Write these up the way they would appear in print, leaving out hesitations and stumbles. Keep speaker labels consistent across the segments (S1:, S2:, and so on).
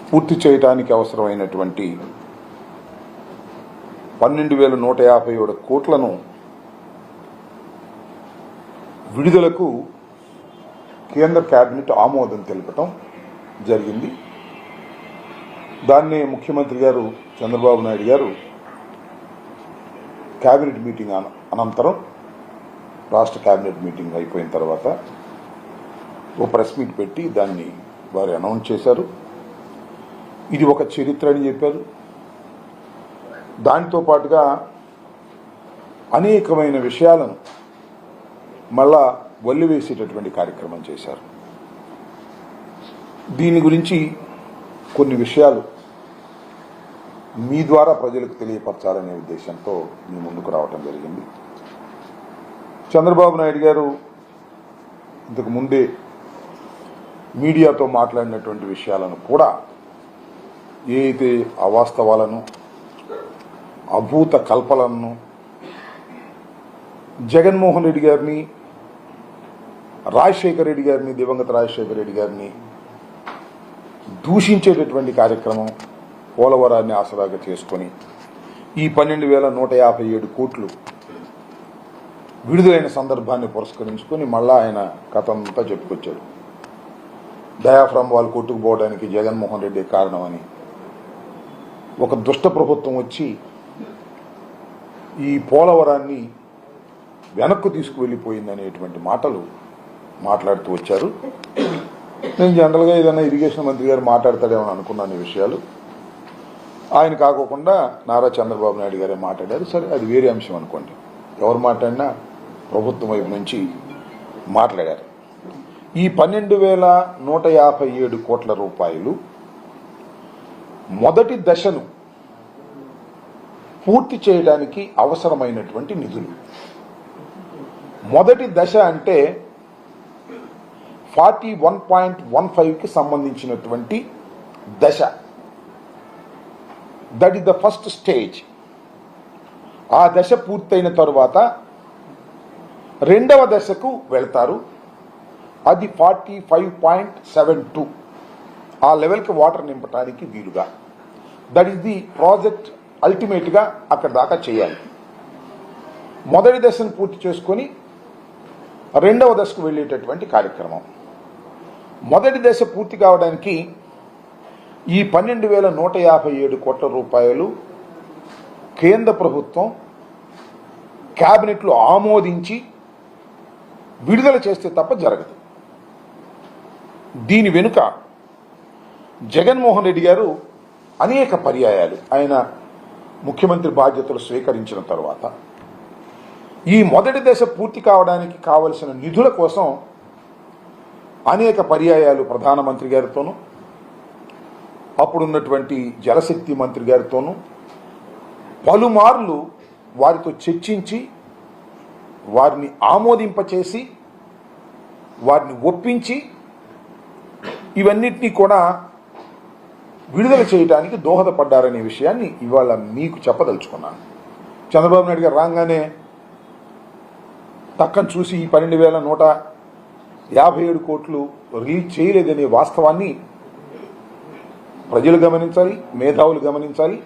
S1: పూర్తి చేయడానికి అవసరమైనటువంటి 12,157 కోట్లను విడుదలకు కేంద్ర కేబినెట్ ఆమోదం తెలపటం జరిగింది. దాన్ని ముఖ్యమంత్రి గారు చంద్రబాబు నాయుడు గారు కేబినెట్ మీటింగ్ అనంతరం రాష్ట్ర కేబినెట్ మీటింగ్ అయిపోయిన తర్వాత ఓ ప్రెస్ మీట్ పెట్టి దాన్ని వారు అనౌన్స్ చేశారు. ఇది ఒక చరిత్ర అని చెప్పారు. దానితో పాటుగా అనేకమైన విషయాలను మళ్ళా వల్లివేసేటటువంటి కార్యక్రమం చేశారు. దీని గురించి కొన్ని విషయాలు మీ ద్వారా ప్రజలకు తెలియపరచాలనే ఉద్దేశంతో మీ ముందుకు రావటం జరిగింది. చంద్రబాబు నాయుడు గారు ఇంతకు ముందే మీడియాతో మాట్లాడినటువంటి విషయాలను కూడా ఏ అయితే అవాస్తవాలను అభూత కల్పనలను జగన్మోహన్ రెడ్డి గారిని రాజశేఖర రెడ్డి గారిని దివంగత రాజశేఖర రెడ్డి గారిని దూషించేటటువంటి కార్యక్రమం పోలవరాన్ని ఆసరాగా చేసుకొని ఈ 12,157 కోట్లు విడుదలైన సందర్భాన్ని పురస్కరించుకొని మళ్ళా ఆయన కథ అంతా చెప్పుకొచ్చాడు. డయాఫ్రామ్ వాళ్ళు కొట్టుకుపోవడానికి జగన్మోహన్ రెడ్డి కారణమని, ఒక దుష్ట ప్రభుత్వం వచ్చి ఈ పోలవరాన్ని వెనక్కు తీసుకువెళ్ళిపోయిందనేటువంటి మాటలు మాట్లాడుతూ వచ్చారు. నేను జనరల్గా ఏదైనా ఇరిగేషన్ మంత్రి గారు మాట్లాడతాడేమని అనుకున్నాను ఈ విషయాలు. ఆయన కాకోకుండా నారా చంద్రబాబు నాయుడు గారే మాట్లాడారు. సరే, అది వేరే అంశం అనుకోండి. ఎవరు మాట్లాడినా ప్రభుత్వం వైపు నుంచి మాట్లాడారు. ఈ 12,157 కోట్ల రూపాయలు మొదటి దశను పూర్తి చేయడానికి అవసరమైనటువంటి నిధులు. మొదటి దశ అంటే 41.15కి సంబంధించినటువంటి దశ. That is the first stage. ఆ దశ పూర్తయిన తరువాత రెండవ దశకు వెళ్తారు. అది 45.72. ఆ లెవెల్కి వాటర్ నింపడానికి వీలుగా. That is the project. అల్టిమేట్గా అక్కడ దాకా చేయాలి. మొదటి దశను పూర్తి చేసుకొని రెండవ దశకు వెళ్ళేటటువంటి కార్యక్రమం. మొదటి దశ పూర్తి కావడానికి ఈ 12,157 కోట్ల రూపాయలు కేంద్ర ప్రభుత్వం క్యాబినెట్లో ఆమోదించి విడుదల చేస్తే తప్ప జరగదు. దీని వెనుక జగన్మోహన్ రెడ్డి గారు అనేక పర్యాయాలు ఆయన ముఖ్యమంత్రి బాధ్యతలు స్వీకరించిన తర్వాత ఈ మొదటి దశ పూర్తి కావడానికి కావలసిన నిధుల కోసం అనేక పర్యాయాలు ప్రధానమంత్రి గారితోనూ అప్పుడున్నటువంటి జలశక్తి మంత్రి గారితోనూ పలుమార్లు వారితో చర్చించి వారిని ఆమోదింపచేసి వారిని ఒప్పించి ఇవన్నిటినీ కూడా విడుదల చేయడానికి దోహదపడ్డారనే విషయాన్ని ఇవాళ మీకు చెప్పదలుచుకున్నాను. చంద్రబాబు నాయుడు గారు రాగానే తక్కను చూసి ఈ 12,157 కోట్లు రిలీజ్ చేయలేదనే వాస్తవాన్ని ప్రజలు గమనించాలి, మేధావులు గమనించాలి.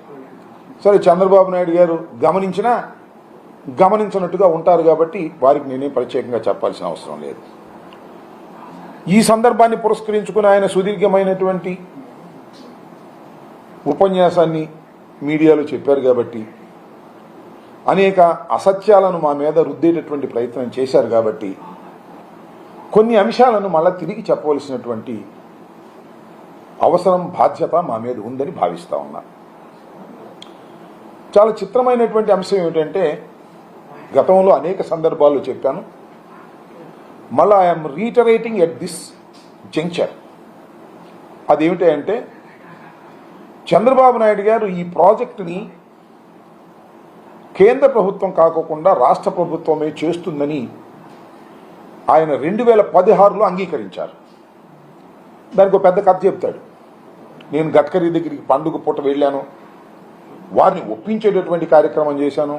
S1: సరే, చంద్రబాబు నాయుడు గారు గమనించినా గమనించినట్టుగా ఉంటారు కాబట్టి వారికి నేనే ప్రత్యేకంగా చెప్పాల్సిన అవసరం లేదు. ఈ సందర్భాన్ని పురస్కరించుకుని ఆయన సుదీర్ఘమైనటువంటి ఉపన్యాసాన్ని మీడియాలో చెప్పారు కాబట్టి, అనేక అసత్యాలను మా మీద రుద్దేటటువంటి ప్రయత్నం చేశారు కాబట్టి కొన్ని అంశాలను మళ్ళా తిరిగి చెప్పవలసినటువంటి అవసరం, బాధ్యత మా మీద ఉందని భావిస్తా ఉన్నా. చాలా చిత్రమైనటువంటి అంశం ఏమిటంటే, గతంలో అనేక సందర్భాల్లో చెప్పాను, మళ్ళా I'm reiterating at this juncture. అదేమిటంటే, చంద్రబాబు నాయుడు గారు ఈ ప్రాజెక్టుని కేంద్ర ప్రభుత్వం కాకుండా రాష్ట్ర ప్రభుత్వమే చేస్తుందని ఆయన 2016లో అంగీకరించారు. దానికి ఒక పెద్ద కథ చెప్తాడు. నేను గడ్కరీ దగ్గరికి పండుగ పూట వెళ్ళాను, వారిని ఒప్పించేటటువంటి కార్యక్రమం చేశాను,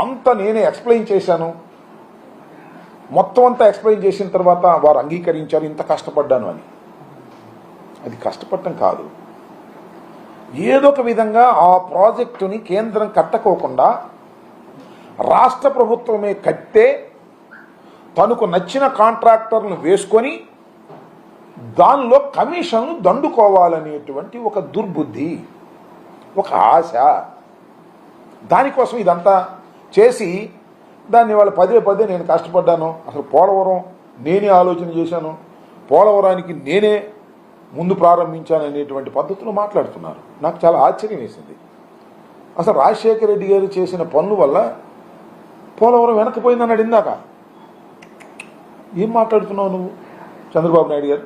S1: అంతా నేనే ఎక్స్ప్లెయిన్ చేశాను, మొత్తం అంతా ఎక్స్ప్లెయిన్ చేసిన తర్వాత వారు అంగీకరించారు, ఇంత కష్టపడ్డాను అని. అది కష్టపడటం కాదు. ఏదో ఒక విధంగా ఆ ప్రాజెక్టుని కేంద్రం కట్టకోకుండా రాష్ట్ర ప్రభుత్వమే కట్టే తనకు నచ్చిన కాంట్రాక్టర్ను వేసుకొని దానిలో కమిషన్లు దండుకోవాలనేటువంటి ఒక దుర్బుద్ధి, ఒక ఆశ. దానికోసం ఇదంతా చేసి దాన్ని వాళ్ళు పదే పదే నేను కష్టపడ్డాను, అసలు పోలవరం నేనే ఆలోచన చేశాను, పోలవరానికి నేనే ముందు ప్రారంభించాను అనేటువంటి పద్ధతులు మాట్లాడుతున్నారు. నాకు చాలా ఆశ్చర్యం వేసింది. అసలు రాజశేఖర రెడ్డి గారు చేసిన పనుల వల్ల పోలవరం వెనక్కిపోయిందన్నాడు ఇందాక. ఏం మాట్లాడుతున్నావు నువ్వు చంద్రబాబు నాయుడు గారు?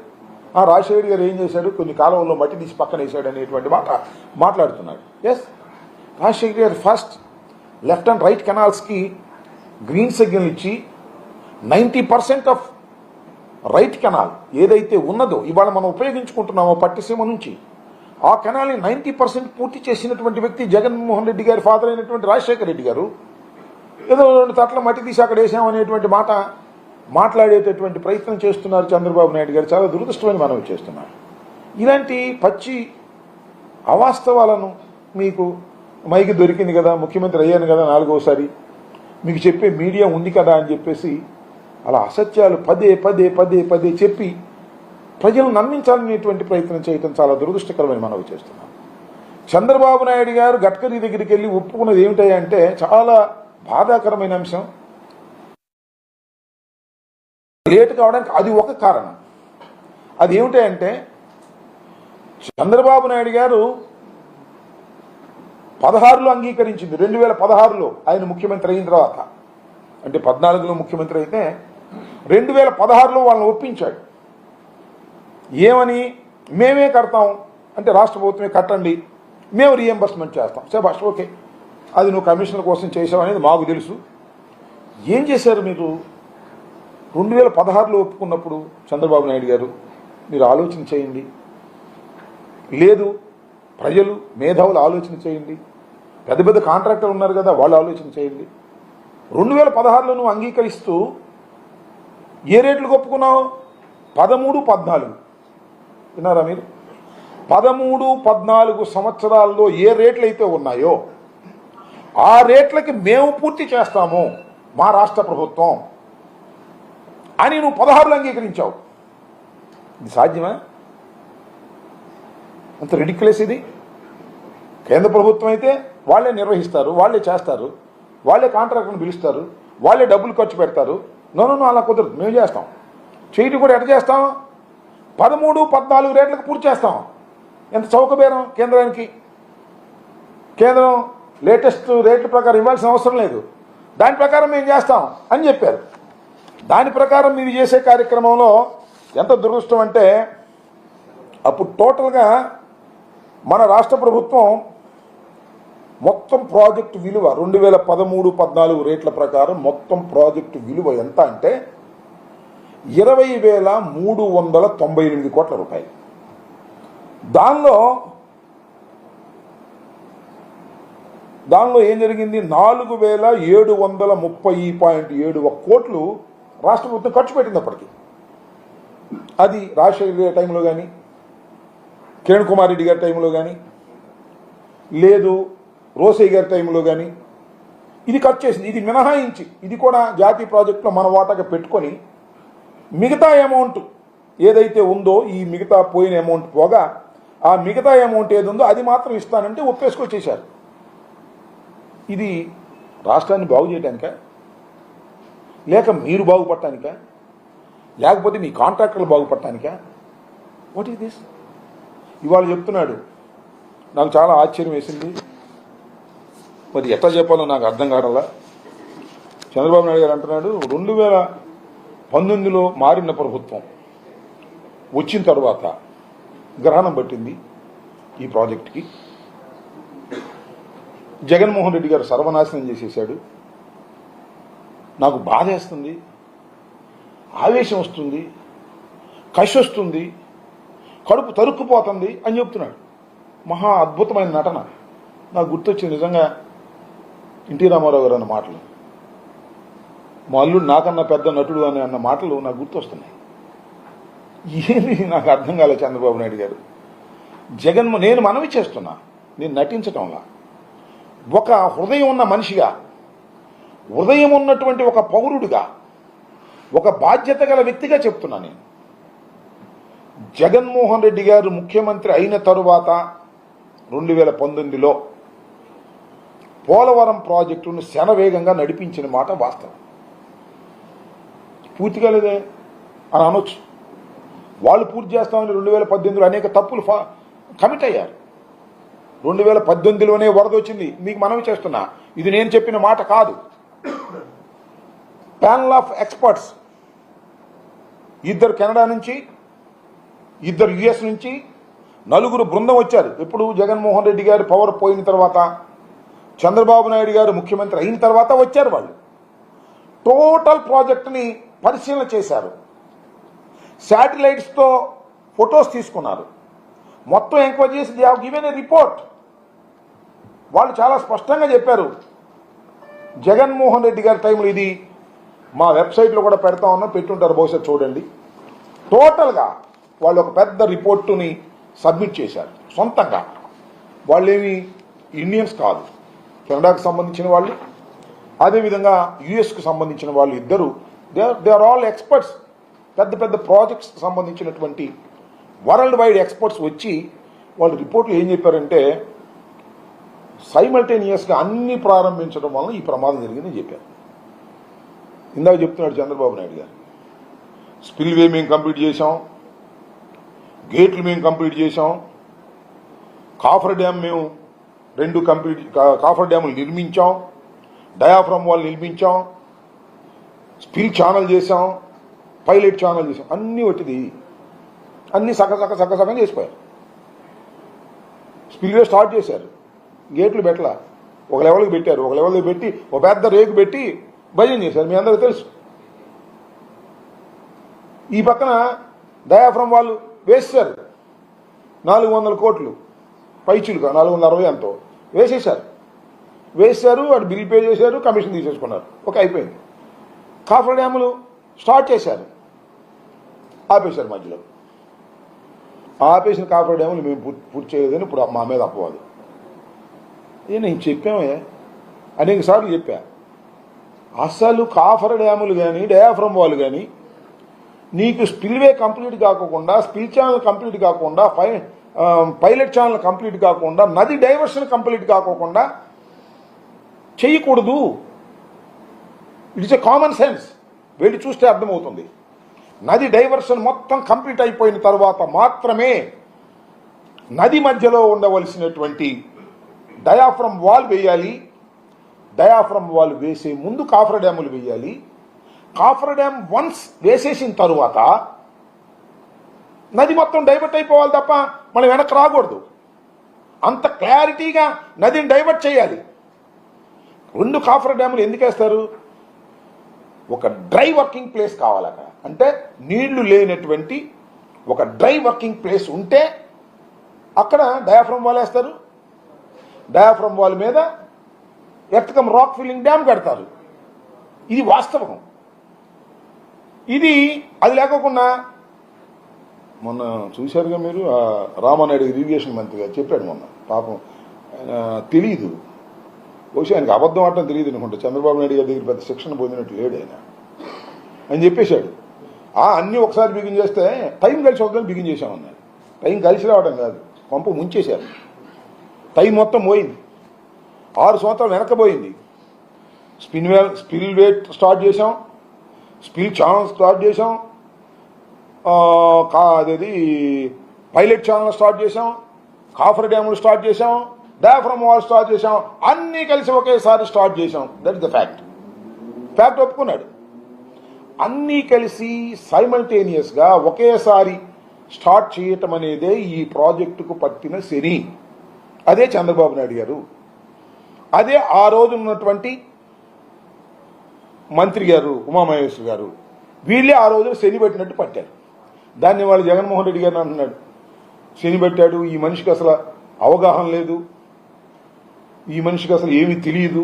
S1: రాజశేఖర రెడ్డి గారు ఏం చేశాడు, కొన్ని కాలంలో మట్టి తీసి పక్కన వేసాడు అనేటువంటి మాట మాట్లాడుతున్నాడు. ఎస్, రాజశేఖర గారు ఫస్ట్ లెఫ్ట్ అండ్ రైట్ కెనాల్స్కి గ్రీన్ సిగ్నల్ ఇచ్చి 90% ఆఫ్ రైట్ కెనాల్ ఏదైతే ఉన్నదో ఇవాళ మనం ఉపయోగించుకుంటున్నామో పట్టిసీమ నుంచి, ఆ కెనాల్ని 90% పూర్తి చేసినటువంటి వ్యక్తి జగన్మోహన్ రెడ్డి గారి ఫాదర్ అయినటువంటి రాజశేఖర రెడ్డి గారు. ఏదో 2 తట్ల మట్టి తీసి అక్కడ వేసామనేటువంటి మాట మాట్లాడేటటువంటి ప్రయత్నం చేస్తున్నారు చంద్రబాబు నాయుడు గారు. చాలా దురదృష్టమని మనవి చేస్తున్నారు. ఇలాంటి పచ్చి అవాస్తవాలను మీకు మైకి దొరికింది కదా, ముఖ్యమంత్రి అయ్యాను కదా 4వసారి, మీకు చెప్పే మీడియా ఉంది కదా అని చెప్పేసి అలా అసత్యాలు పదే పదే పదే పదే చెప్పి ప్రజలను నమ్మించాలనేటువంటి ప్రయత్నం చేయటం చాలా దురదృష్టకరమని మనవి చేస్తున్నాం. చంద్రబాబు నాయుడు గారు గడ్కరీ దగ్గరికి వెళ్ళి ఒప్పుకున్నది ఏమిటంటే చాలా బాధాకరమైన అంశం. లేట్ కావడానికి అది ఒక కారణం. అది ఏమిటంటే చంద్రబాబు నాయుడు గారు 16లో అంగీకరించింది, 2016లో ఆయన ముఖ్యమంత్రి అయిన తర్వాత. అంటే 14లో ముఖ్యమంత్రి అయితే 2016లో వాళ్ళని ఒప్పించాడు. ఏమని? మేమే కడతాం అంటే రాష్ట్ర ప్రభుత్వమే కట్టండి, మేము రీఎంబర్స్మెంట్ చేస్తాం. శభాష్, ఓకే, అది నువ్వు కమిషనర్ కోసం చేసావు అనేది మాకు తెలుసు. ఏం చేశారు మీరు? 2016లో ఒప్పుకున్నప్పుడు చంద్రబాబు నాయుడు గారు మీరు ఆలోచన చేయండి. లేదు, ప్రజలు మేధావులు ఆలోచన చేయండి, పెద్ద పెద్ద కాంట్రాక్టర్లు ఉన్నారు కదా వాళ్ళు ఆలోచన చేయండి. 2016లో నువ్వు అంగీకరిస్తూ ఏ రేట్లకు ఒప్పుకున్నావు? 13, 14. విన్నారా మీరు? 13, 14 సంవత్సరాల్లో ఏ రేట్లు అయితే ఉన్నాయో ఆ రేట్లకి మేము పూర్తి చేస్తాము మా రాష్ట్ర ప్రభుత్వం అని నువ్వు 16లో అంగీకరించావు. ఇది సాధ్యమా? అంత రిడిక్యులస్ ఇది. కేంద్ర ప్రభుత్వం అయితే వాళ్ళే నిర్వహిస్తారు, వాళ్ళే చేస్తారు, వాళ్ళే కాంట్రాక్టర్ని పిలుస్తారు, వాళ్ళే డబ్బులు ఖర్చు పెడతారు. నో, అలా కుదరదు, మేము చేస్తాం. చేయటం కూడా ఎట్లా చేస్తాం? 13, 14 రేట్లకు పూర్తి చేస్తాం. ఎంత చౌకబేరం కేంద్రానికి. కేంద్రం లేటెస్ట్ రేట్ల ప్రకారం ఇవ్వాల్సిన అవసరం లేదు, దాని ప్రకారం మేము చేస్తాం అని చెప్పారు. దాని ప్రకారం మీరు చేసే కార్యక్రమంలో ఎంత దురదృష్టం అంటే అప్పుడు టోటల్గా మన రాష్ట్ర ప్రభుత్వం మొత్తం ప్రాజెక్టు విలువ 2013, 14 రేట్ల ప్రకారం మొత్తం ప్రాజెక్టు విలువ ఎంత అంటే 20,398 కోట్ల రూపాయలు. దానిలో ఏం జరిగింది? 4,730.71 కోట్లు రాష్ట్ర ప్రభుత్వం ఖర్చు పెట్టింది అప్పటికి. అది రాజశేఖర రెడ్డి టైంలో కానీ, కిరణ్ కుమార్ రెడ్డి గారి టైంలో కానీ, లేదు రోసయ్య గారి టైంలో కానీ ఇది ఖర్చు చేసింది. ఇది మినహాయించి ఇది కూడా జాతీయ ప్రాజెక్టులో మన వాటాగా పెట్టుకొని మిగతా అమౌంట్ ఏదైతే ఉందో ఈ మిగతా పోయిన అమౌంట్ పోగా ఆ మిగతా అమౌంట్ ఏది ఉందో అది మాత్రం ఇస్తానంటే ఒప్పేసుకొచ్చేశారు. ఇది రాష్ట్రాన్ని బాగు చేయడానికా, లేక మీరు బాగుపడటానికా, లేకపోతే మీ కాంట్రాక్టర్లు బాగుపడటానికా? What is this? ఇవాళ చెప్తున్నాడు, నాకు చాలా ఆశ్చర్యం వేసింది. మరి ఎట్లా చెప్పాలో నాకు అర్థం కావడంలా. చంద్రబాబు నాయుడు గారు అంటున్నాడు 2019లో మారిన ప్రభుత్వం వచ్చిన తర్వాత గ్రహణం పట్టింది ఈ ప్రాజెక్టుకి, జగన్మోహన్ రెడ్డి గారు సర్వనాశనం చేసేశాడు. నాకు బాధేస్తుంది, ఆవేశం వస్తుంది, కషి వస్తుంది, కడుపు తరుక్కుపోతుంది అని చెప్తున్నాడు. మహా అద్భుతమైన నటన. నాకు గుర్తొచ్చింది నిజంగా ఎన్టీ రామారావు గారు అన్న మాటలు, మా అల్లుడు నాకన్నా పెద్ద నటుడు అని అన్న మాటలు నాకు గుర్తొస్తున్నాయి. ఏది నాకు అర్థం కాలేదు చంద్రబాబు నాయుడు గారు. నేను మనవి చేస్తున్నా, నేను నటించటంలా. ఒక హృదయం ఉన్న మనిషిగా, హృదయం ఉన్నటువంటి ఒక పౌరుడిగా, ఒక బాధ్యత గల వ్యక్తిగా చెప్తున్నా. నేను జగన్మోహన్ రెడ్డి గారు ముఖ్యమంత్రి అయిన తరువాత 2019లో పోలవరం ప్రాజెక్టును శరవేగంగా నడిపించిన మాట వాస్తవం. పూర్తి కాలేదే అని అనొచ్చు. వాళ్ళు పూర్తి చేస్తామని 2018లో అనేక తప్పులు కమిట్ అయ్యారు. 2018లోనే వరద వచ్చింది. మీకు మనవి చేస్తున్నా, ఇది నేను చెప్పిన మాట కాదు. ప్యానల్ ఆఫ్ ఎక్స్పర్ట్స్, 2 కెనడా నుంచి, 2 యుఎస్ నుంచి, 4 బృందం వచ్చారు. ఎప్పుడు జగన్మోహన్ రెడ్డి గారు పవర్ పోయిన తర్వాత, చంద్రబాబు నాయుడు గారు ముఖ్యమంత్రి అయిన తర్వాత వచ్చారు. వాళ్ళు టోటల్ ప్రాజెక్టుని పరిశీలన చేశారు. శాటిలైట్స్తో ఫొటోస్ తీసుకున్నారు. మొత్తం ఎంక్వైరీ చేసి they have given a report. వాళ్ళు చాలా స్పష్టంగా చెప్పారు. జగన్మోహన్ రెడ్డి గారి టైంలో, ఇది మా వెబ్సైట్లో కూడా పెడతా ఉన్నా, పెట్టుంటారు బహుశా చూడండి. టోటల్గా వాళ్ళు ఒక పెద్ద రిపోర్టుని సబ్మిట్ చేశారు సొంతంగా. వాళ్ళేమి ఇండియన్స్ కాదు, కెనడాకు సంబంధించిన వాళ్ళు, అదేవిధంగా యుఎస్కు సంబంధించిన వాళ్ళు. ఇద్దరు దే ఆర్ ఆల్ ఎక్స్పర్ట్స్. పెద్ద పెద్ద ప్రాజెక్ట్స్ సంబంధించినటువంటి వరల్డ్ వైడ్ ఎక్స్పర్ట్స్ వచ్చి వాళ్ళు రిపోర్ట్లు ఏం చెప్పారంటే, సైమల్టేనియస్గా అన్ని ప్రారంభించడం వలన ఈ ప్రమాదం జరిగిందని చెప్పారు. ఇందాక చెప్తున్నాడు చంద్రబాబు నాయుడు గారు, స్పిల్వే మేము కంప్లీట్ చేసాం, గేట్లు మేము కంప్లీట్ చేసాం, కాఫర్ డ్యామ్ మేము 2 కాఫర్ డ్యాములు నిర్మించాం, డయాఫ్రమ్ వాల్ నిర్మించాం, స్పిల్ ఛానల్ చేసాం, పైలట్ ఛానల్ చేసాం. అన్నీ ఒకటిది, అన్నీ సగం చేసిపోయారు. స్పిల్వే స్టార్ట్ చేశారు, గేట్లు పెట్టలా, ఒక లెవెల్కి పెట్టారు. ఒక లెవెల్కి పెట్టి ఒక పెద్ద రేకు పెట్టి భజన చేశారు. మీ అందరికీ తెలుసు. ఈ పక్కన డయాఫ్రమ్ వాళ్ళు వేసేశారు. 400 కోట్లు పైచులుగా, 460 ఎంతో వేసేశారు. అటు బిల్ పే చేశారు, కమిషన్ తీసేసుకున్నారు. అయిపోయింది. కాఫర్ డ్యాములు స్టార్ట్ చేశారు, ఆపేశారు మధ్యలో. ఆపేసిన కాఫర్ డ్యాములు మేము పూర్తి చేయలేదని ఇప్పుడు మా మీద అపవాదు. నేను చెప్పామే, అనేక సార్లు చెప్పా. అసలు కాఫర్ డ్యాములు కానీ, డయాఫ్రమ్ వాళ్ళు కానీ, నీకు స్పిల్వే కంప్లీట్ కాకుండా, స్పిల్ ఛానల్ కంప్లీట్ కాకుండా, పైలట్ ఛానల్ కంప్లీట్ కాకుండా, నది డైవర్షన్ కంప్లీట్ కాకుండా చేయకూడదు. It's a common sense. వెళ్ళి చూస్తే అర్థమవుతుంది. నది డైవర్షన్ మొత్తం కంప్లీట్ అయిపోయిన తర్వాత మాత్రమే నది మధ్యలో ఉండవలసినటువంటి డయాఫ్రమ్ వాల్ వేయాలి. డయాఫ్రమ్ వాల్ వేసే ముందు కాఫర్ డ్యాములు వేయాలి. కాఫర్ డ్యామ్ వన్స్ వేసేసిన తరువాత నది మొత్తం డైవర్ట్ అయిపోవాలి తప్ప మనం వెనక్కి రాకూడదు. అంత క్లారిటీగా నదిని డైవర్ట్ చేయాలి. 2 కాఫర్ డ్యాములు ఎందుకు వేస్తారు? ఒక డ్రై వర్కింగ్ ప్లేస్ కావాలి అక్కడ. అంటే నీళ్లు లేనటువంటి ఒక డ్రై వర్కింగ్ ప్లేస్ ఉంటే అక్కడ డయాఫ్రమ్ వాల్ వేస్తారు. డయాఫ్రమ్ వాల్ మీద ఎర్త్కమ్ రాక్ ఫిల్లింగ్ డ్యామ్ కడతారు. ఇది వాస్తవం. అది లేకోకుండా మొన్న చూశారుగా మీరు, రామానాయుడు ఇరిగేషన్ మంత్రిగా చెప్పాడు మొన్న. పాపం ఆయన తెలియదు, బహుశా ఆయనకి అబద్ధం ఆడటం తెలియదు అనుకుంటా. చంద్రబాబు నాయుడు గారి దగ్గర పెద్ద శిక్షణ పొందినట్టు లేడు ఆయన అని చెప్పేశాడు. అన్నీ ఒకసారి బిగిన్ చేస్తే టైం కలిసి వద్దని బిగిన్ చేశామన్నాడు. టైం కలిసి రావడం కాదు, పంపు ముంచేశారు. టైం మొత్తం పోయింది. 6 సంవత్సరాలు వెనకపోయింది. స్పిల్ వేట్ స్టార్ట్ చేసాం, స్పిల్ ఛానల్ స్టార్ట్ చేసాం, అదేది పైలట్ ఛానల్ స్టార్ట్ చేసాం, కాఫర్ డ్యాములు స్టార్ట్ చేసాం, డయాఫ్రమ్ వాల్ స్టార్ట్ చేసాం. అన్నీ కలిసి ఒకేసారి స్టార్ట్ చేసాం. దట్ ఇస్ ద ఫ్యాక్ట్ ఒప్పుకున్నాడు. అన్నీ కలిసి సైమల్టేనియస్గా ఒకేసారి స్టార్ట్ చేయటం అనేదే ఈ ప్రాజెక్టుకు పట్టిన శని. అదే చంద్రబాబు నాయుడు గారు, అదే ఆ రోజు ఉన్నటువంటి మంత్రి గారు ఉమామహేశ్వర్ గారు, వీళ్ళే ఆ రోజు శని పెట్టినట్టు పట్టారు. దాన్ని వాళ్ళు జగన్మోహన్ రెడ్డి గారిని అంటున్నాడు, శని పెట్టాడు, ఈ మనిషికి అసలు అవగాహన లేదు, ఈ మనిషికి అసలు ఏమీ తెలియదు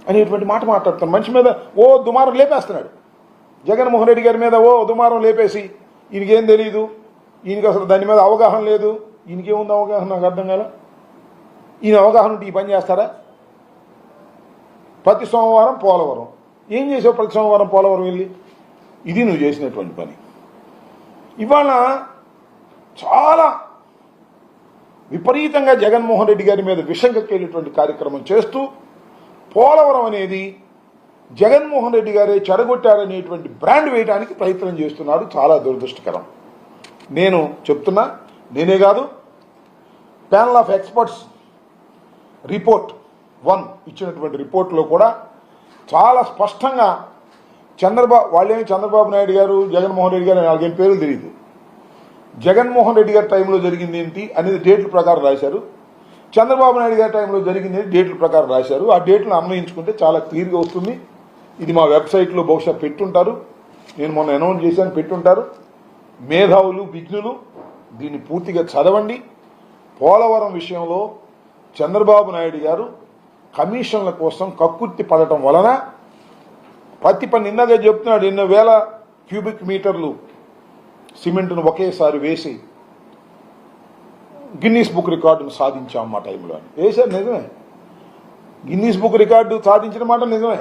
S1: అనేటువంటి మాట మాట్లాడుతాడు. మనిషి మీద దుమారం లేపేస్తున్నాడు. జగన్మోహన్ రెడ్డి గారి మీద దుమారం లేపేసి ఈయనకేం తెలియదు, ఈయనకి అసలు దాని మీద అవగాహన లేదు, ఈయనకేముంది అవగాహన? నాకు అర్థం కాల. ఈయన అవగాహన ఉంటే ఈ పని చేస్తారా? ప్రతి సోమవారం పోలవరం ఏం చేసావు? ప్రతి సోమవారం పోలవరం వెళ్ళి ఇది నువ్వు చేసినటువంటి పని. ఇవాళ చాలా విపరీతంగా జగన్మోహన్ రెడ్డి గారి మీద విషం కక్కేటువంటి కార్యక్రమం చేస్తూ పోలవరం అనేది జగన్మోహన్ రెడ్డి గారే చెడగొట్టారనేటువంటి బ్రాండ్ వేయడానికి ప్రయత్నం చేస్తున్నాడు. చాలా దురదృష్టకరం. నేను చెప్తున్నా, నేనే కాదు, ప్యానల్ ఆఫ్ ఎక్స్పర్ట్స్ రిపోర్ట్ 1 ఇచ్చినటువంటి రిపోర్ట్లో కూడా చాలా స్పష్టంగా వాళ్ళేమి చంద్రబాబు నాయుడు గారు, జగన్మోహన్ రెడ్డి గారు వాళ్ళకేం పేర్లు తెలియదు. జగన్మోహన్ రెడ్డి గారి టైంలో జరిగింది ఏంటి అనేది డేట్ల ప్రకారం రాశారు. చంద్రబాబు నాయుడు గారి టైంలో జరిగింది డేట్ల ప్రకారం రాశారు. ఆ డేట్లను అన్వయించుకుంటే చాలా క్లియర్గా వస్తుంది. ఇది మా వెబ్సైట్లో బహుశా పెట్టుంటారు, నేను మొన్న అనౌన్స్ చేశాను, పెట్టుంటారు. మేధావులు, విజ్ఞులు దీన్ని పూర్తిగా చదవండి. పోలవరం విషయంలో చంద్రబాబు నాయుడు గారు కమిషన్ల కోసం కక్కుర్తి పడటం వలన ప్రతి పని ఇందాక చెప్తున్నాడు, ఎన్నో వేల క్యూబిక్ మీటర్లు సిమెంట్ను ఒకేసారి వేసి గిన్నీస్ బుక్ రికార్డును సాధించాం మా టైంలో అని వేశారు. నిజమే, గిన్నీస్ బుక్ రికార్డు సాధించిన మాట నిజమే.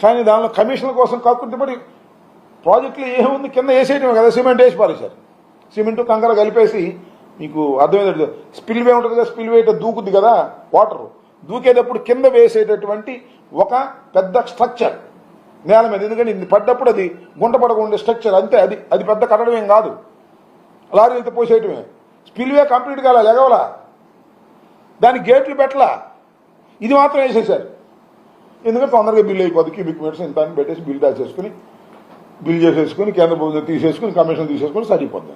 S1: కానీ దానిలో కమిషన్ల కోసం కక్కుర్తి పడి ప్రాజెక్టులు ఏముంది, కింద వేసేయటమే కదా, సిమెంట్ వేసి పారేశారు. సిమెంట్ కంకర కలిపేసి, మీకు అర్థమైంది, స్పిల్వే ఉంటుంది కదా, స్పిల్వే దూకుద్ది కదా వాటర్, దూకేటప్పుడు కింద వేసేటటువంటి ఒక పెద్ద స్ట్రక్చర్ నేల మీద. ఎందుకంటే ఇది పడ్డప్పుడు అది గుంట పడకుండా స్ట్రక్చర్ అంతే, అది పెద్ద కట్టడం ఏం కాదు, లారీలతో పోసేయటమే. స్పిల్వే కంప్లీట్ కాల, ఎగవలా, దానికి గేట్లు పెట్టలా, ఇది మాత్రం వేసేసారు. ఎందుకంటే తొందరగా బిల్ అయిపోద్ది, క్యూబిక్ మీటర్స్ ఇంత అని పెట్టేసి బిల్ చేసేసుకుని కేంద్ర ప్రభుత్వం తీసేసుకుని కమిషన్ తీసేసుకుని సరిపోద్ది.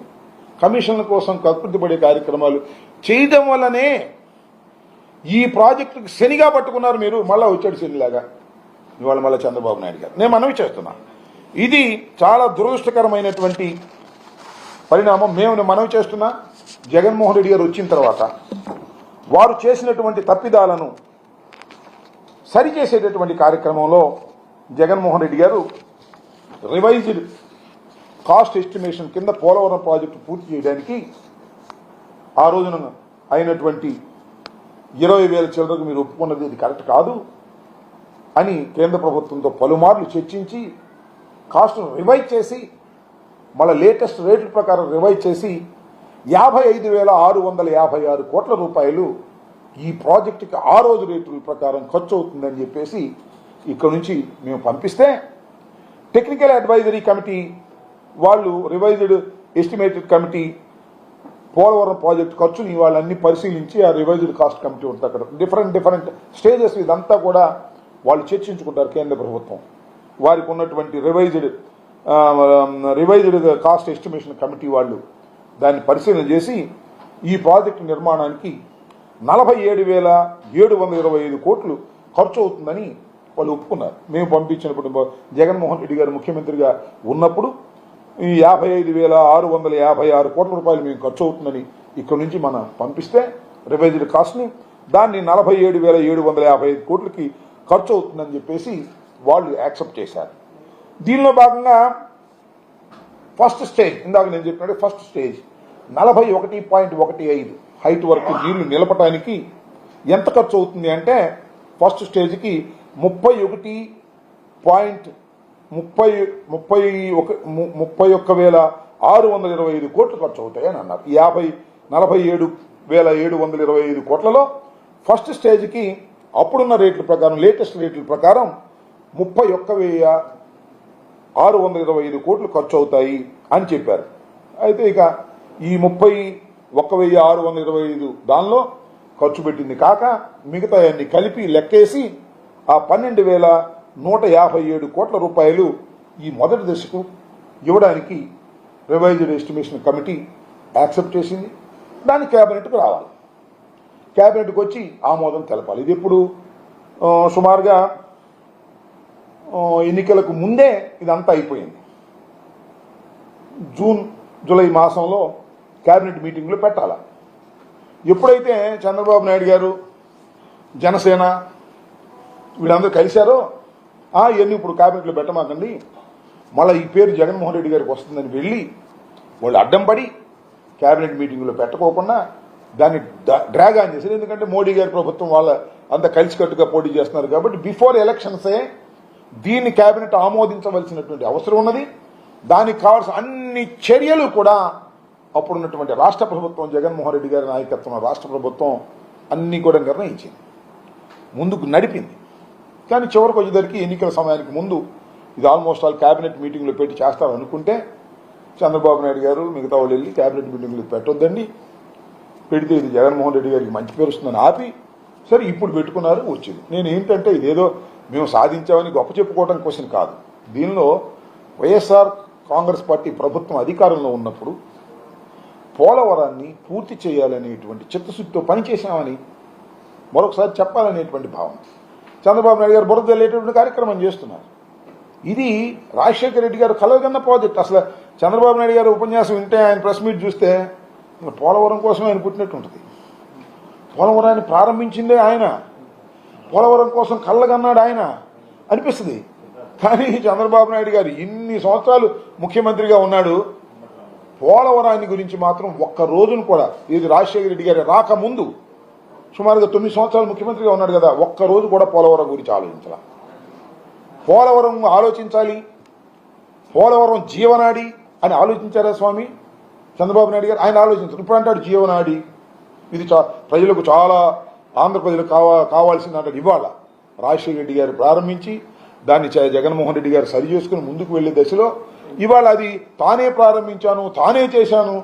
S1: కమిషన్ల కోసం కక్కుర్తి పడే కార్యక్రమాలు చేయడం వల్లనే ఈ ప్రాజెక్టుకు శనిగా పట్టుకున్నారు మీరు. మళ్ళీ వచ్చాడు శనిలాగా ఇవాళ మళ్ళీ చంద్రబాబు నాయుడు గారు. నేను మనవి చేస్తున్నా, ఇది చాలా దురదృష్టకరమైనటువంటి పరిణామం. నేను మనవి చేస్తున్నా, జగన్మోహన్ రెడ్డి గారు వచ్చిన తర్వాత వారు చేసినటువంటి తప్పిదాలను సరిచేసేటటువంటి కార్యక్రమంలో జగన్మోహన్ రెడ్డి గారు రివైజ్డ్ కాస్ట్ ఎస్టిమేషన్ కింద పోలవరం ప్రాజెక్టు పూర్తి చేయడానికి ఆ రోజున అయినటువంటి 20,000 చిల్లరకు మీరు ఒప్పుకున్నది ఇది కరెక్ట్ కాదు అని కేంద్ర ప్రభుత్వంతో పలుమార్లు చర్చించి కాస్ట్ను రివైజ్ చేసి మళ్ళీ లేటెస్ట్ రేట్ల ప్రకారం రివైజ్ చేసి 55,656 కోట్ల రూపాయలు ఈ ప్రాజెక్టుకి ఆ రోజు రేట్ల ప్రకారం ఖర్చు అవుతుందని చెప్పేసి ఇక్కడ నుంచి మేము పంపిస్తే టెక్నికల్ అడ్వైజరీ కమిటీ వాళ్ళు, revised estimated committee, Polavaram project ఖర్చుని వాళ్ళన్ని పరిశీలించి ఆ రివైజ్డ్ కాస్ట్ కమిటీ ఉంటుంది అక్కడ డిఫరెంట్ స్టేజెస్ ఇదంతా కూడా వాళ్ళు చర్చించుకుంటారు. కేంద్ర ప్రభుత్వం వారికి ఉన్నటువంటి రివైజ్డ్ కాస్ట్ ఎస్టిమేషన్ కమిటీ వాళ్ళు దాన్ని పరిశీలన చేసి ఈ ప్రాజెక్టు నిర్మాణానికి 47,725 కోట్లు ఖర్చు అవుతుందని వాళ్ళు ఒప్పుకున్నారు. మేము పంపించినప్పుడు జగన్మోహన్ రెడ్డి గారు ముఖ్యమంత్రిగా ఉన్నప్పుడు ఈ 55,656 కోట్ల రూపాయలు మేము ఖర్చు అవుతుందని ఇక్కడ నుంచి మనం పంపిస్తే రివైజ్డ్ కాస్ట్ని దాన్ని 47,755 కోట్లకి ఖర్చు అవుతుందని చెప్పేసి వాళ్ళు యాక్సెప్ట్ చేశారు. దీనిలో భాగంగా ఫస్ట్ స్టేజ్, ఇందాక నేను చెప్పినట్టు ఫస్ట్ స్టేజ్ 41.15 హైట్ వరకు నీళ్లు నిలపడానికి ఎంత ఖర్చు అవుతుంది అంటే ఫస్ట్ స్టేజ్కి 31,625 కోట్లు ఖర్చు అవుతాయని అన్నారు. 47,725 కోట్లలో ఫస్ట్ స్టేజ్కి అప్పుడున్న రేట్ల ప్రకారం, లేటెస్ట్ రేట్ల ప్రకారం 31,625 కోట్లు ఖర్చు అవుతాయి అని చెప్పారు. అయితే ఇక ఈ 31,625 దానిలో ఖర్చు పెట్టింది కాక మిగతా అన్ని కలిపి లెక్కేసి ఆ 12,157 కోట్ల రూపాయలు ఈ మొదటి దశకు ఇవ్వడానికి రివైజ్డ్ ఎస్టిమేషన్ కమిటీ యాక్సెప్ట్ చేసింది. దాన్ని కేబినెట్కు రావాలి, కేబినెట్కి వచ్చి ఆమోదం తెలపాలి. ఇది ఎప్పుడు సుమారుగా ఎన్నికలకు ముందే ఇదంతా అయిపోయింది. జూన్ జూలై మాసంలో కేబినెట్ మీటింగ్లో పెట్టాల. ఎప్పుడైతే చంద్రబాబు నాయుడు గారు, జనసేన వీళ్ళందరూ కలిశారో ఇవన్నీ ఇప్పుడు కేబినెట్లో పెట్టమాకండి, మళ్ళీ ఈ పేరు జగన్మోహన్ రెడ్డి గారికి వస్తుందని వెళ్ళి వాళ్ళు అడ్డం పడి క్యాబినెట్ మీటింగ్లో పెట్టకోకుండా దాన్ని డ్రాగ్ ఆన్ చేశారు. ఎందుకంటే మోడీ గారి ప్రభుత్వం వాళ్ళ అంత కలిసికట్టుగా పోటీ చేస్తున్నారు కాబట్టి బిఫోర్ ఎలక్షన్సే దీన్ని క్యాబినెట్ ఆమోదించవలసినటువంటి అవసరం ఉన్నది. దానికి కావాల్సిన అన్ని చర్యలు కూడా అప్పుడున్నటువంటి రాష్ట్ర ప్రభుత్వం, జగన్మోహన్ రెడ్డి గారి నాయకత్వం రాష్ట్ర ప్రభుత్వం అన్ని కూడా నిర్ణయించింది, ముందుకు నడిపింది. కానీ చివరికి వచ్చేసరికి ఎన్నికల సమయానికి ముందు ఇది ఆల్మోస్ట్ ఆల్ క్యాబినెట్ మీటింగ్లో పెట్టి చేస్తారనుకుంటే చంద్రబాబు నాయుడు గారు మిగతా వాళ్ళు వెళ్ళి క్యాబినెట్ మీటింగ్లు పెట్టొద్దండి, పెడితే ఇది జగన్మోహన్ రెడ్డి గారికి మంచి పేరు వస్తుందని ఆపి సరే ఇప్పుడు పెట్టుకున్నారు, వచ్చింది. నేను ఏంటంటే ఇదేదో మేము సాధించామని గొప్ప చెప్పుకోవడం క్వశ్చన్ కాదు. దీనిలో వైఎస్ఆర్ కాంగ్రెస్ పార్టీ ప్రభుత్వం అధికారంలో ఉన్నప్పుడు పోలవరాన్ని పూర్తి చేయాలనేటువంటి చిత్తశుద్ధితో పనిచేశామని మరొకసారి చెప్పాలనేటువంటి భావన. చంద్రబాబు నాయుడు గారు బురద వెళ్ళేటువంటి కార్యక్రమం చేస్తున్నారు. ఇది రాజశేఖర రెడ్డి గారు కలగన్న ప్రాజెక్ట్. అసలు చంద్రబాబు నాయుడు గారు ఉపన్యాసం వింటే, ఆయన ప్రెస్ మీట్ చూస్తే పోలవరం కోసం ఆయన పుట్టినట్టు ఉంటుంది. పోలవరాన్ని ప్రారంభించిందే ఆయన, పోలవరం కోసం కళ్ళగన్నాడు ఆయన అనిపిస్తుంది. కానీ చంద్రబాబు నాయుడు గారు ఇన్ని సంవత్సరాలు ముఖ్యమంత్రిగా ఉన్నాడు, పోలవరాన్ని గురించి మాత్రం ఒక్క రోజును కూడా, ఇది రాజశేఖర రెడ్డి గారి రాకముందు సుమారుగా 9 సంవత్సరాలు ముఖ్యమంత్రిగా ఉన్నాడు కదా, ఒక్క రోజు కూడా పోలవరం గురించి ఆలోచించాల. పోలవరం ఆలోచించాలి, పోలవరం జీవనాడి అని ఆలోచించారా స్వామి చంద్రబాబు నాయుడు గారు? ఆయన ఆలోచించారు. ఇప్పుడు అంటాడు జీవనాడి, ఇది ప్రజలకు చాలా ఆంధ్ర ప్రజలకు కావాల్సింది అంటాడు. ఇవాళ రాజశేఖర రెడ్డి గారు ప్రారంభించి దాన్ని జగన్మోహన్ రెడ్డి గారు సరి చేసుకుని ముందుకు వెళ్లే దశలో ఇవాళ అది తానే ప్రారంభించాను, తానే చేశాను,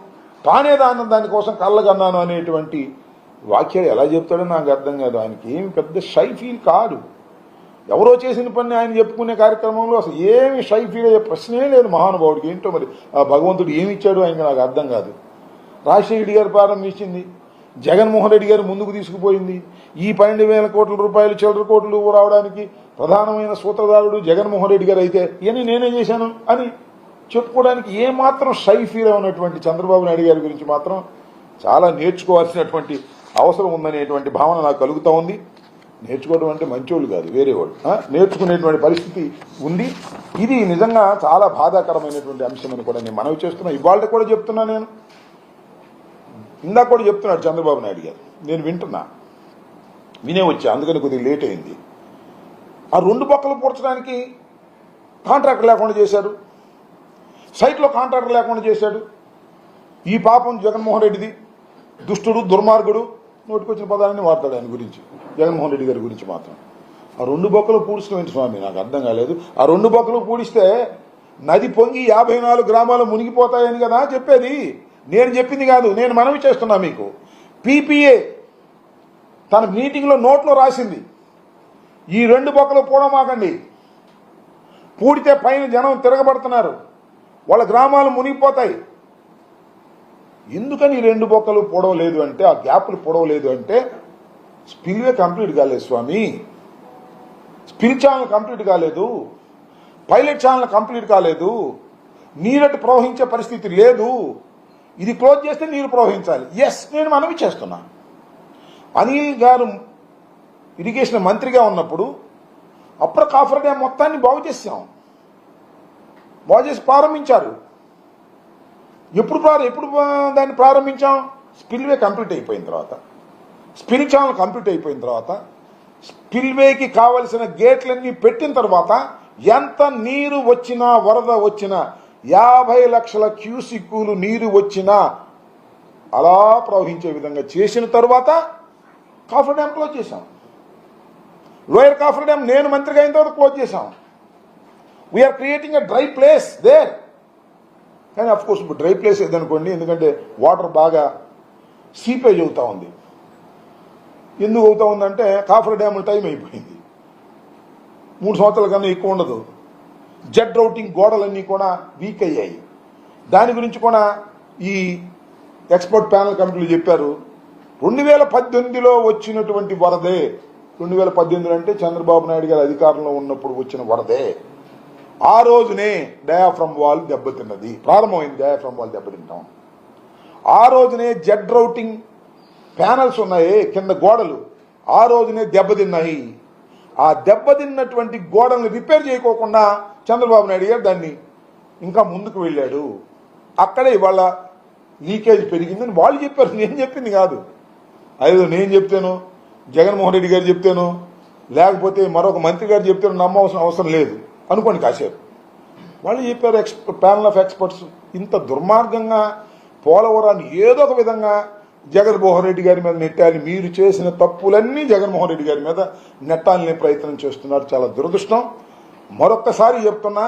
S1: తానే దానికోసం కళ్ళగన్నాను అనేటువంటి వాక్యాలు ఎలా చెప్తాడో నాకు అర్థం కాదు. ఆయనకి ఏమి పెద్ద షై ఫీల్ కాదు. ఎవరో చేసిన పని ఆయన చెప్పుకునే కార్యక్రమంలో అసలు ఏమి షై ఫీల్ అయ్యే ప్రశ్నే లేదు మహానుభావుడికి. ఏంటో మరి ఆ భగవంతుడు ఏమి ఇచ్చాడు ఆయనకి నాకు అర్థం కాదు. రాజశేఖర రెడ్డి గారు ప్రారంభించింది, జగన్మోహన్ రెడ్డి గారు ముందుకు తీసుకుపోయింది. ఈ 12,000 కోట్ల రూపాయలు చిల్లర కోట్లు రావడానికి ప్రధానమైన సూత్రధారుడు జగన్మోహన్ రెడ్డి గారు అయితే ఇవన్నీ నేనే చేశాను అని చెప్పుకోవడానికి ఏమాత్రం షై ఫీల్ ఉన్నటువంటి చంద్రబాబు నాయుడు గారి గురించి మాత్రం చాలా నేర్చుకోవాల్సినటువంటి అవసరం ఉందనేటువంటి భావన నాకు కలుగుతూ ఉంది. నేర్చుకోవడం అంటే మంచోళ్ళు కాదు, వేరే వాళ్ళు నేర్చుకునేటువంటి పరిస్థితి ఉంది. ఇది నిజంగా చాలా బాధాకరమైనటువంటి అంశం అని కూడా నేను మనవి చేస్తున్నా. ఇవాళ కూడా చెప్తున్నా, నేను ఇందాక కూడా చెప్తున్నాడు చంద్రబాబు నాయుడు గారు, నేను వినే వచ్చా, అందుకని కొద్దిగా లేట్ అయింది. ఆ 2 పక్కలు పూడ్చడానికి కాంట్రాక్టర్ లేకుండా చేశారు, సైట్లో కాంట్రాక్టర్ లేకుండా చేశాడు. ఈ పాపం జగన్మోహన్ రెడ్డిది, దుష్టుడు దుర్మార్గుడు నోటికొచ్చిన పదాలని వాడతాడు ఆయన గురించి, జగన్మోహన్ రెడ్డి గారి గురించి మాత్రం. ఆ 2 బొక్కలు పూడ్చడం ఏంటి స్వామి నాకు అర్థం కాలేదు. ఆ 2 బొక్కలు పూడిస్తే నది పొంగి 54 గ్రామాలు మునిగిపోతాయని కదా చెప్పేది. నేను చెప్పింది కాదు, నేను మనవి చేస్తున్నా మీకు. పీపీఏ తన మీటింగ్లో నోట్లో రాసింది, ఈ 2 బొక్కలు పూడమాకండి, పూడితే పైన జనం తిరగబడుతున్నారు, వాళ్ళ గ్రామాలు మునిగిపోతాయి. ఎందుకని 2 బొక్కలు పొడవలేదు అంటే, ఆ గ్యాప్లు పొడవలేదు అంటే స్పిల్వే కంప్లీట్ కాలేదు స్వామి, స్పిల్ ఛానల్ కంప్లీట్ కాలేదు, పైలట్ ఛానల్ కంప్లీట్ కాలేదు, నీరటి ప్రవహించే పరిస్థితి లేదు. ఇది క్లోజ్ చేస్తే నీరు ప్రవహించాలి. ఎస్, నేను మనవి చేస్తున్నా. అనిల్ గారు ఇరిగేషన్ మంత్రిగా ఉన్నప్పుడు అప్పర్ కాఫర్ డ్యామ్ మొత్తాన్ని బాగు చేసి ప్రారంభించారు. ఎప్పుడు దాన్ని ప్రారంభించాం? స్పిల్వే కంప్లీట్ అయిపోయిన తర్వాత, స్పిల్ ఛానల్ కంప్లీట్ అయిపోయిన తర్వాత, స్పిల్వేకి కావలసిన గేట్లన్నీ పెట్టిన తర్వాత, ఎంత నీరు వచ్చినా వరద వచ్చినా 50 లక్షల క్యూసిక్కులు నీరు వచ్చినా అలా ప్రవహించే విధంగా చేసిన తర్వాత కాఫర్ డ్యామ్ క్లోజ్ చేశాం. లోయర్ కాఫర్ డ్యామ్ నేను మంత్రిగా అయిన తర్వాత క్లోజ్ చేశాం. We're creating a dry place there. కానీ అఫ్ కోర్స్ ఇప్పుడు డ్రై ప్లేస్ ఏదనుకోండి, ఎందుకంటే వాటర్ బాగా సీపేజ్ అవుతా ఉంది. ఎందుకు అవుతా ఉందంటే కాఫర్ డ్యామ్ టైం అయిపోయింది, 3 సంవత్సరాల కన్నా ఎక్కువ ఉండదు. జెడ్ రౌటింగ్ గోడలన్నీ కూడా వీక్ అయ్యాయి. దాని గురించి కూడా ఈ ఎక్స్పర్ట్ ప్యానల్ కమిటీలు చెప్పారు. 2018లో వచ్చినటువంటి వరదే, 2018 అంటే చంద్రబాబు నాయుడు గారు అధికారంలో ఉన్నప్పుడు వచ్చిన వరదే. ఆ రోజునే డయాఫ్రమ్ వాల్ దెబ్బతిన్నది, ప్రారంభమైంది డయాఫ్రమ్ వాల్ దెబ్బతింటాం. ఆ రోజునే జెడ్ రౌటింగ్ ప్యానల్స్ ఉన్నాయి కింద గోడలు, ఆ రోజునే దెబ్బతిన్నాయి. ఆ దెబ్బతిన్నటువంటి గోడల్ని రిపేర్ చేయకోకుండా చంద్రబాబు నాయుడు గారు దాన్ని ఇంకా ముందుకు వెళ్ళాడు. అక్కడే ఇవాళ లీకేజ్ పెరిగిందని వాళ్ళు చెప్పారు, నేను చెప్పింది కాదు. అదేదో నేను చెప్తాను, జగన్మోహన్ రెడ్డి గారు చెప్తాను, లేకపోతే మరొక మంత్రి గారు చెప్తాను నమ్మవలసిన అవసరం లేదు అనుకోండి కాసేపు. వాళ్ళు చెప్పారు, ప్యానల్ ఆఫ్ ఎక్స్పర్ట్స్. ఇంత దుర్మార్గంగా పోలవరాన్ని ఏదో ఒక విధంగా జగన్మోహన్ రెడ్డి గారి మీద నెట్టాలి, మీరు చేసిన తప్పులన్నీ జగన్మోహన్ రెడ్డి గారి మీద నెట్టాలనే ప్రయత్నం చేస్తున్నారు. చాలా దురదృష్టం. మరొక్కసారి చెప్తున్నా,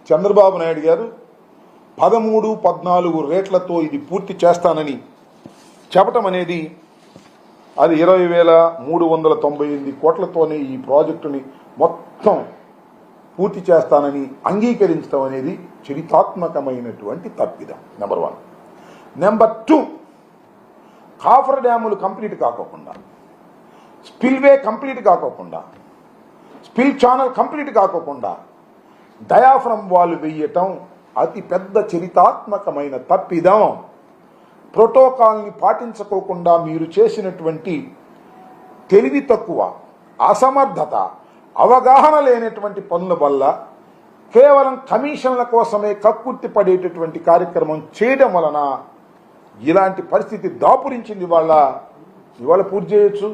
S1: చంద్రబాబు నాయుడు గారు 13-14 రేట్లతో ఇది పూర్తి చేస్తానని చెప్పటం అనేది, అది 20,398 కోట్లతోనే ఈ ప్రాజెక్టుని మొత్తం పూర్తి చేస్తానని అంగీకరించడం అనేది చరితాత్మకమైనటువంటి తప్పిదం. నెంబర్ 1. నెంబర్ 2, కాఫర్ డ్యాములు కంప్లీట్ కాకోకుండా, స్పిల్వే కంప్లీట్ కాకోకుండా, స్పిల్ ఛానల్ కంప్లీట్ కాకోకుండా డయాఫ్రమ్ వాల్ వేయటం అతి పెద్ద చరితాత్మకమైన తప్పిదం. ప్రోటోకాల్ని పాటించుకోకుండా మీరు చేసినటువంటి తెలివి తక్కువ, అసమర్థత, అవగాహన లేనటువంటి పనుల వల్ల కేవలం కమిషన్ల కోసమే కక్కుర్తి పడేటటువంటి కార్యక్రమం చేయడం వలన ఇలాంటి పరిస్థితి దాపురించింది. ఇవాళ పూర్తి చేయొచ్చు,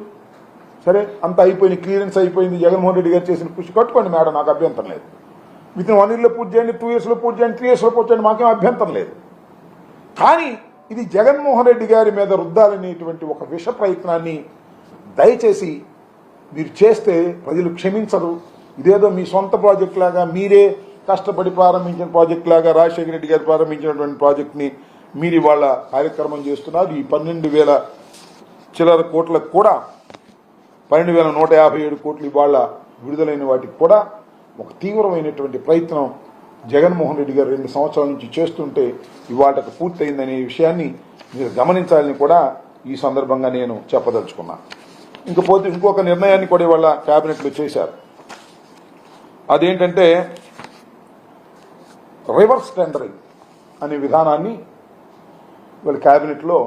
S1: సరే అంత అయిపోయింది, క్లియరెన్స్ అయిపోయింది, జగన్మోహన్ రెడ్డి గారు చేసిన కృషి కట్టుకోండి మేడం, నాకు అభ్యంతరం లేదు. వితిన్ 1 yearలో పూర్తి చేయండి, 2 yearsలో పూర్తి చేయండి, 3 yearsలో పూర్తి చేయండి, మాకేం అభ్యంతరం లేదు. కానీ ఇది జగన్మోహన్ రెడ్డి గారి మీద రుద్దాలనేటువంటి ఒక విష ప్రయత్నాన్ని దయచేసి మీరు చేస్తే ప్రజలు క్షమించరు. ఇదేదో మీ సొంత ప్రాజెక్ట్ లాగా, మీరే కష్టపడి ప్రారంభించిన ప్రాజెక్ట్ లాగా, రాజశేఖర రెడ్డి గారు ప్రారంభించినటువంటి ప్రాజెక్ట్ని మీరు ఇవాళ కార్యక్రమం చేస్తున్నారు. ఈ 12,000 చిల్లర కోట్లకు కూడా 12,157 కోట్లు ఇవాళ విడుదలైన వాటికి కూడా ఒక తీవ్రమైనటువంటి ప్రయత్నం జగన్మోహన్ రెడ్డి గారు 2 సంవత్సరాల నుంచి చేస్తుంటే ఇవాళకు పూర్తయిందనే విషయాన్ని మీరు గమనించాలని కూడా ఈ సందర్భంగా నేను చెప్పదలుచుకున్నా. ఇంకపోతే ఇంకొక నిర్ణయాన్ని కూడా ఇవాళ కేబినెట్లో చేశారు. అదేంటంటే రివర్స్ టెండరింగ్ అనే విధానాన్ని వీళ్ళ కేబినెట్లో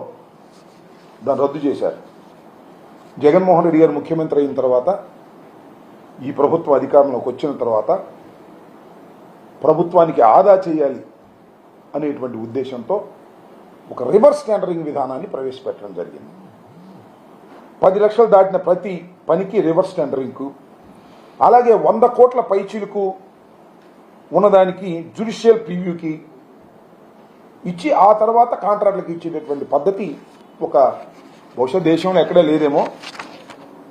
S1: దాన్ని రద్దు చేశారు. జగన్మోహన్ రెడ్డి గారు ముఖ్యమంత్రి అయిన తర్వాత, ఈ ప్రభుత్వ అధికారంలోకి వచ్చిన తర్వాత ప్రభుత్వానికి ఆదా చేయాలి అనేటువంటి ఉద్దేశంతో ఒక రివర్స్ టెండరింగ్ విధానాన్ని ప్రవేశపెట్టడం జరిగింది. 10 లక్షలు దాటిన ప్రతి పనికి రివర్స్ టెండరింగ్కు, అలాగే 100 కోట్ల పైచీలకు ఉన్నదానికి జ్యుడిషియల్ ప్రివ్యూకి ఇచ్చి ఆ తర్వాత కాంట్రాక్టులకు ఇచ్చేటటువంటి పద్ధతి ఒక బహుశా దేశంలో ఎక్కడా లేదేమో.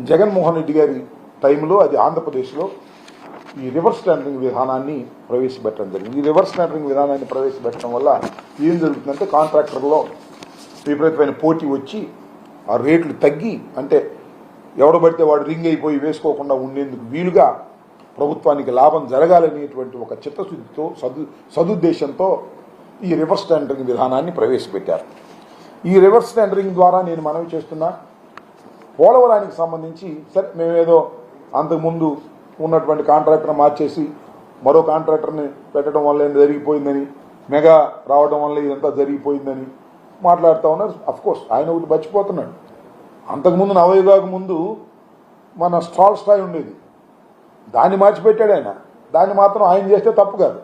S1: జగన్మోహన్ రెడ్డి గారి టైంలో అది ఆంధ్రప్రదేశ్లో ఈ రివర్స్ టెండరింగ్ విధానాన్ని ప్రవేశపెట్టడం జరిగింది. ఈ రివర్స్ టెండరింగ్ విధానాన్ని ప్రవేశపెట్టడం వల్ల ఏం జరుగుతుందంటే కాంట్రాక్టర్లో విపరీతమైన పోటీ వచ్చి ఆ రేట్లు తగ్గి, అంటే ఎవడు పడితే వాడు రింగ్ అయిపోయి వేసుకోకుండా ఉండేందుకు వీలుగా ప్రభుత్వానికి లాభం జరగాలనేటువంటి ఒక చిత్తశుద్ధితో సదుద్దేశంతో ఈ రివర్స్ టెండరింగ్ విధానాన్ని ప్రవేశపెట్టారు. ఈ రివర్స్ టెండరింగ్ ద్వారా నేను మనవి చేస్తున్నా, పోలవరానికి సంబంధించి సరే మేమేదో అంతకుముందు ఉన్నటువంటి కాంట్రాక్టర్ మార్చేసి మరో కాంట్రాక్టర్ని పెట్టడం వల్ల ఏం జరిగిపోయిందని, మెగా రావడం వల్ల ఇదంతా జరిగిపోయిందని మాట్లాడుతూ ఉన్నారు. అఫ్కోర్స్ ఆయన ఒకటి మర్చిపోతున్నాడు, అంతకుముందు నవయుగాకు ముందు మన స్టాల్ స్థాయి ఉండేది, దాన్ని మార్చిపెట్టాడు ఆయన. దాన్ని మాత్రం ఆయన చేస్తే తప్పు కాదు.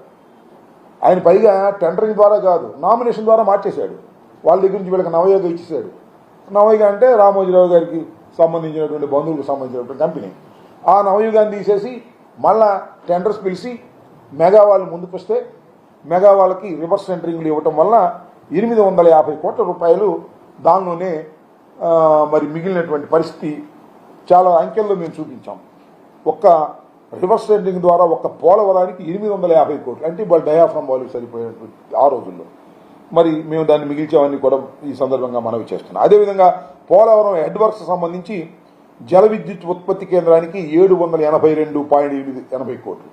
S1: ఆయన పైగా టెండరింగ్ ద్వారా కాదు, నామినేషన్ ద్వారా మార్చేశాడు. వాళ్ళ దగ్గర నుంచి వీళ్ళకి నవయోగ ఇచ్చేసాడు. నవయుగ అంటే రామోజీరావు గారికి సంబంధించినటువంటి బంధువులకు సంబంధించినటువంటి కంపెనీ. ఆ నవయుగాన్ని తీసేసి మళ్ళా టెండర్స్ పిలిచి మెగా వాళ్ళు ముందుకు వస్తే మెగా వాళ్ళకి రివర్స్ టెండరింగ్లు ఇవ్వటం వల్ల 850 కోట్ల రూపాయలు దానిలోనే మరి మిగిలినటువంటి పరిస్థితి చాలా అంకెల్లో మేము చూపించాం. ఒక్క రివర్స్ టెండరింగ్ ద్వారా ఒక్క పోలవరానికి 850 కోట్లు, అంటే వాళ్ళు డయాఫ్రమ్ వాళ్ళు సరిపోయినటువంటి ఆ రోజుల్లో. మరి మేము దాన్ని మిగిల్చామని కూడా ఈ సందర్భంగా మనవి చేస్తున్నాం. అదేవిధంగా పోలవరం హెడ్ వర్క్స్ సంబంధించి జల విద్యుత్ ఉత్పత్తి కేంద్రానికి 782.80 కోట్లు.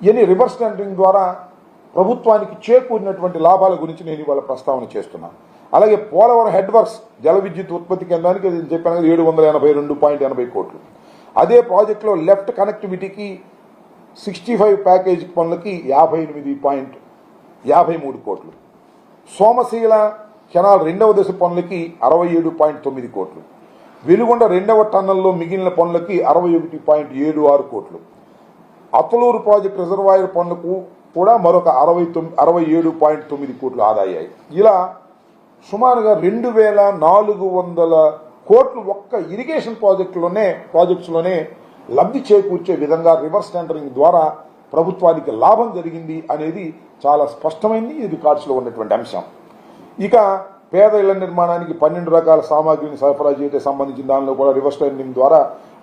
S1: ఇవన్నీ రివర్స్ టెండరింగ్ ద్వారా ప్రభుత్వానికి చేకూరినటువంటి లాభాల గురించి నేను ఇవాళ ప్రస్తావన చేస్తున్నాను. అలాగే పోలవరం హెడ్ వర్క్స్ జల విద్యుత్ ఉత్పత్తి కేంద్రానికి చెప్పాను 782.80 కోట్లు. అదే ప్రాజెక్టులో లెఫ్ట్ కనెక్టివిటీకి 65 ప్యాకేజ్ పనులకి 58.53 కోట్లు. సోమశీల కెనాల్ 2వ దశ పనులకి 67.9 కోట్లు. వెలుగొండ 2వ టన్నల్లో మిగిలిన పనులకి 61.76 కోట్లు. అత్తలూరు ప్రాజెక్టు రిజర్వాయర్ పనులకు కూడా మరొక 67.9 కోట్లు ఆదా అయ్యాయి. ఇలా సుమారుగా 2400 కోట్లు ఒక్క ఇరిగేషన్ ప్రాజెక్ట్స్లోనే లబ్ధి చేకూర్చే విధంగా రివర్స్ టెండరింగ్ ద్వారా ప్రభుత్వానికి లాభం జరిగింది అనేది చాలా స్పష్టమైంది. ఇది రికార్డ్స్లో ఉన్నటువంటి అంశం. ఇక పేద ఇళ్ల నిర్మాణానికి 12 రకాల సామాగ్రిని సరఫరా చేయడానికి సంబంధించిన దానిలో కూడా రివర్స్ టెండరింగ్ ద్వారా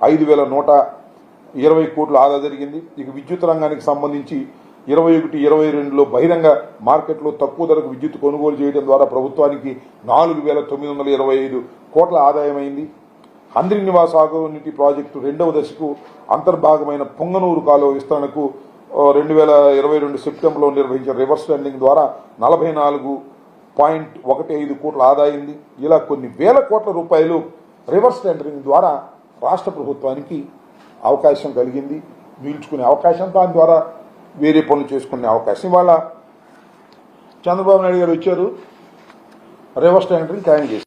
S1: 5120 కోట్లు ఆదా జరిగింది. ఇక విద్యుత్ రంగానికి సంబంధించి 21-22లో బహిరంగ మార్కెట్లో తక్కువ ధరకు విద్యుత్ కొనుగోలు చేయడం ద్వారా ప్రభుత్వానికి 4925 కోట్ల ఆదాయమైంది. హంద్రి నివాస్ సాగునీటి ప్రాజెక్టు 2వ దశకు అంతర్భాగమైన పొంగనూరు కాలువ విస్తరణకు 2022 సెప్టెంబర్లో నిర్వహించిన రివర్స్ టెండరింగ్ ద్వారా 44.15 కోట్ల ఆదాయింది. ఇలా కొన్ని వేల కోట్ల రూపాయలు రివర్స్ టెండరింగ్ ద్వారా రాష్ట్ర ప్రభుత్వానికి అవకాశం కలిగింది. పీల్చుకునే అవకాశం, దాని ద్వారా వేరే పనులు చేసుకునే అవకాశం. ఇవాళ చంద్రబాబు నాయుడు గారు వచ్చారు, రివర్స్ టెండరింగ్ ఖాయం చేశారు.